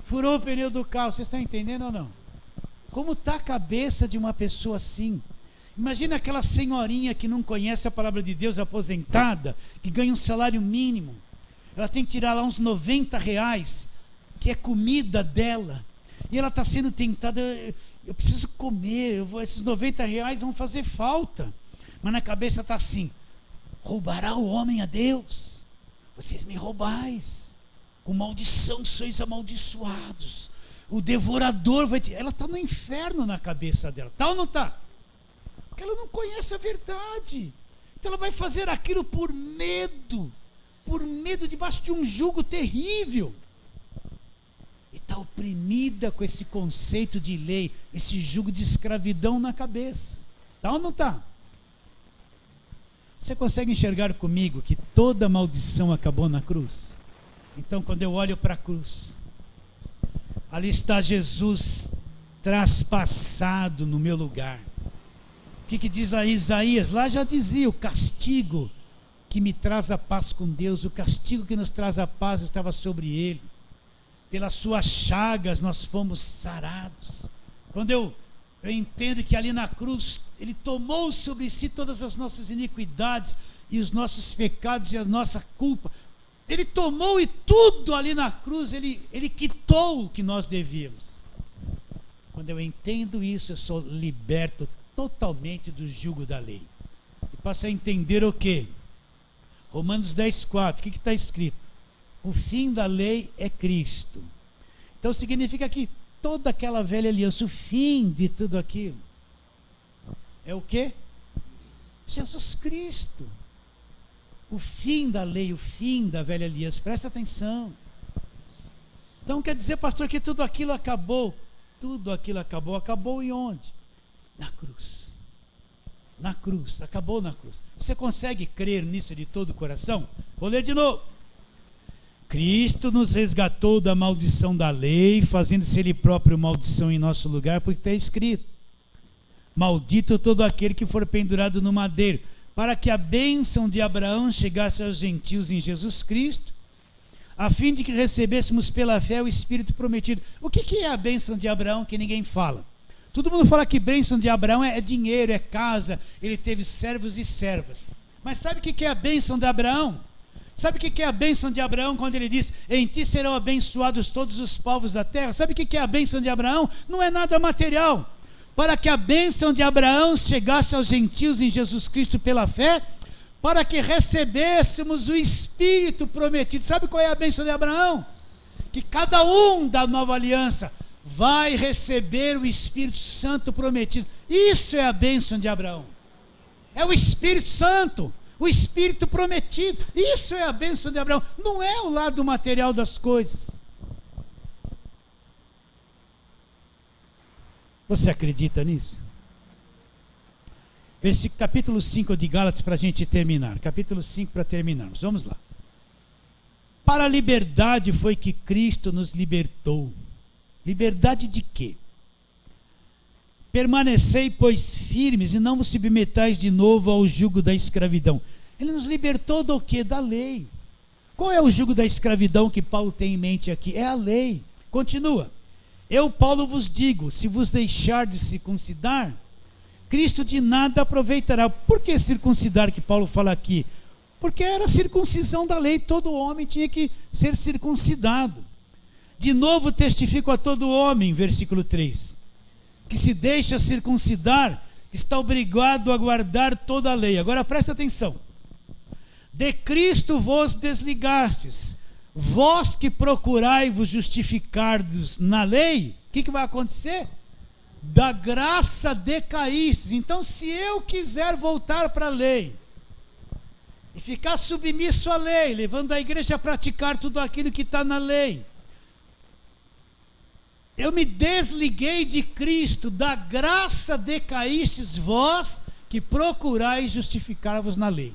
Furou o pneu do carro. Vocês estão entendendo ou não? Como está a cabeça de uma pessoa assim? Imagina aquela senhorinha que não conhece a palavra de Deus, aposentada, que ganha um salário mínimo. Ela tem que tirar lá uns R$90, que é comida dela. E ela está sendo tentada, eu preciso comer, esses R$90 vão fazer falta. Mas na cabeça está assim: roubará o homem a Deus? Vocês me roubais. Com maldição sois amaldiçoados. O devorador vai... Ela está no inferno na cabeça dela. Está ou não está? Porque ela não conhece a verdade. Então ela vai fazer aquilo por medo. Por medo, debaixo de um jugo terrível. E está oprimida com esse conceito de lei, esse jugo de escravidão na cabeça. Está ou não está? Você consegue enxergar comigo que toda maldição acabou na cruz? Então, quando eu olho para a cruz, ali está Jesus traspassado no meu lugar. O que diz lá Isaías? Lá já dizia: o castigo que me traz a paz com Deus, o castigo que nos traz a paz estava sobre ele. Pelas suas chagas nós fomos sarados. Quando eu entendo que ali na cruz ele tomou sobre si todas as nossas iniquidades e os nossos pecados e a nossa culpa, ele tomou, e tudo ali na cruz ele quitou o que nós devíamos. Quando eu entendo isso, eu sou liberto totalmente do jugo da lei e passo a entender o quê? Romanos 10:4, o que está escrito? O fim da lei é Cristo. Então significa que toda aquela velha aliança, o fim de tudo aquilo é o quê? Jesus Cristo. O fim da lei, o fim da velha aliança. Presta atenção. Então quer dizer, pastor, que tudo aquilo acabou. Tudo aquilo acabou. Acabou em onde? Na cruz. Na cruz, acabou na cruz. Você consegue crer nisso de todo o coração? Vou ler de novo. Cristo nos resgatou da maldição da lei, fazendo-se Ele próprio maldição em nosso lugar, porque está escrito: maldito todo aquele que for pendurado no madeiro, para que a bênção de Abraão chegasse aos gentios em Jesus Cristo, a fim de que recebêssemos pela fé o Espírito prometido. O que é a bênção de Abraão que ninguém fala? Todo mundo fala que bênção de Abraão é dinheiro, é casa, ele teve servos e servas. Mas sabe o que é a bênção de Abraão? Sabe o que é a bênção de Abraão quando ele diz: em ti serão abençoados todos os povos da terra? Sabe o que é a bênção de Abraão? Não é nada material. Para que a bênção de Abraão chegasse aos gentios em Jesus Cristo pela fé, para que recebêssemos o Espírito prometido. Sabe qual é a bênção de Abraão? Que cada um da nova aliança vai receber o Espírito Santo prometido. Isso é a bênção de Abraão. É o Espírito Santo, o Espírito prometido. Isso é a bênção de Abraão. Não é o lado material das coisas. Você acredita nisso? Capítulo 5 de Gálatas, para a gente terminar. Capítulo 5 para terminarmos. Vamos lá. Para a liberdade foi que Cristo nos libertou. Liberdade de quê? Permanecei, pois, firmes e não vos submetais de novo ao jugo da escravidão. Ele nos libertou do quê? Da lei. Qual é o jugo da escravidão que Paulo tem em mente aqui? É a lei. Continua. Eu, Paulo, vos digo, se vos deixar de circuncidar, Cristo de nada aproveitará. Por que circuncidar que Paulo fala aqui? Porque era a circuncisão da lei, todo homem tinha que ser circuncidado. De novo testifico a todo homem, versículo 3, que se deixa circuncidar, está obrigado a guardar toda a lei. Agora presta atenção. De Cristo vos desligastes, vós que procurai vos justificar na lei, o que vai acontecer? Da graça decaístes. Então, se eu quiser voltar para a lei e ficar submisso à lei, levando a igreja a praticar tudo aquilo que está na lei, eu me desliguei de Cristo, da graça decaístes vós que procurais justificar-vos na lei.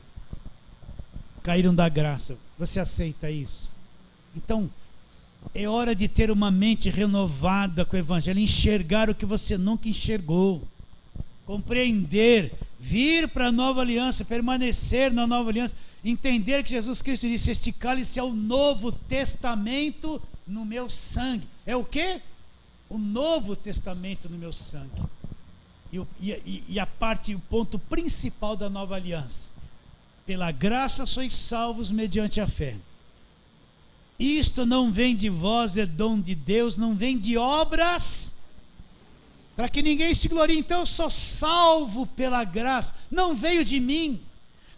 Caíram da graça. Você aceita isso? Então, é hora de ter uma mente renovada com o Evangelho, enxergar o que você nunca enxergou, compreender, vir para a nova aliança, permanecer na nova aliança, entender que Jesus Cristo disse: este cálice é o novo testamento no meu sangue. É o quê? O novo testamento no meu sangue. E a parte, o ponto principal da nova aliança: pela graça sois salvos mediante a fé. Isto não vem de vós, é dom de Deus, não vem de obras, para que ninguém se glorie. Então eu sou salvo pela graça, não veio de mim,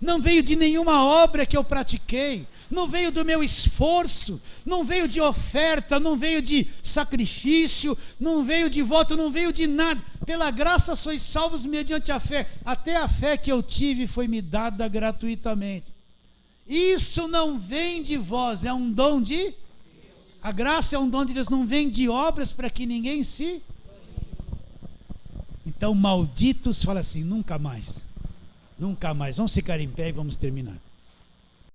não veio de nenhuma obra que eu pratiquei, não veio do meu esforço, não veio de oferta, não veio de sacrifício, não veio de voto, não veio de nada. Pela graça sois salvos mediante a fé. Até a fé que eu tive foi me dada gratuitamente. Isso não vem de vós, é um dom de Deus. A graça é um dom de Deus, não vem de obras para que ninguém se... Então, malditos, fala assim: nunca mais. Nunca mais. Vamos ficar em pé e vamos terminar.